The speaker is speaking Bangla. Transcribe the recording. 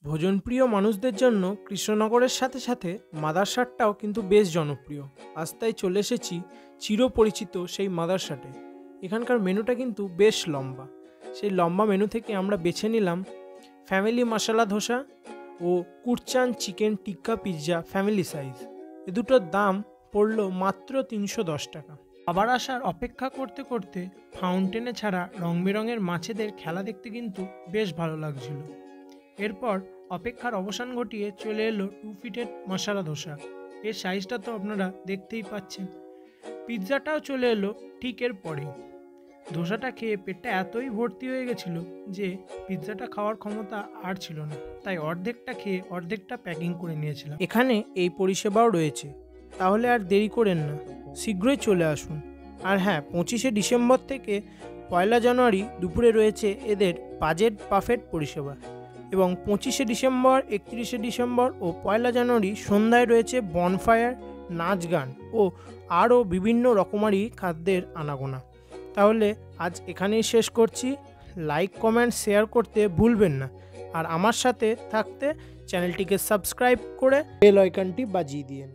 ভোজনপ্রিয় মানুষদের জন্য কৃষ্ণনগরের সাথে সাথে মাদারসাটটাও কিন্তু বেশ জনপ্রিয়। আজ তাই চলে এসেছি চিরপরিচিত সেই মাদারসাটে। এখানকার মেনুটা কিন্তু বেশ লম্বা। সেই লম্বা মেনু থেকে আমরা বেছে নিলাম ফ্যামিলি মশলা ধোসা ও কুরচান চিকেন টিক্কা পিৎজা ফ্যামিলি সাইজ। এ দুটোর দাম পড়লো মাত্র ৩১০ টাকা। আবার আসার অপেক্ষা করতে করতে ফাউন্টেনে ছাড়া রং বেরঙের মাছেদের খেলা দেখতে কিন্তু বেশ ভালো লাগছিল। এরপর অপেক্ষার অবসান ঘটিয়ে চলে এলো 2 ফিটের মশলা ধোসা। এর সাইজটা তো আপনারা দেখতেই পাচ্ছেন। পিৎজাটাও চলে এলো ঠিক এর পরেই। ধোসাটা খেয়ে পেটটা এতই ভর্তি হয়ে গেছিল যে পিৎজাটা খাওয়ার ক্ষমতা আর ছিল না, তাই অর্ধেকটা খেয়ে অর্ধেকটা প্যাকিং করে নিয়েছিলাম। এখানে এই পরিষেবাও রয়েছে, তাহলে আর দেরি করেন না, শীঘ্রই চলে আসুন। আর হ্যাঁ, 25শে ডিসেম্বর থেকে 1 জানুয়ারি দুপুরে রয়েছে এদের বাজেট বাফেট পরিষেবা এবং 25শে ডিসেম্বর, 31শে ডিসেম্বর ও 1 জানুয়ারি সন্ধ্যায় রয়েছে বনফায়ার, নাচ গান ও আরও বিভিন্ন রকমারি খাদ্যের আনাগোনা। তাহলে আজ এখানেই শেষ করছি। লাইক, কমেন্ট, শেয়ার করতে ভুলবেন না। আর আমার সাথে থাকতে চ্যানেলটিকে সাবস্ক্রাইব করে বেল আইকনটি বাজিয়ে দিন।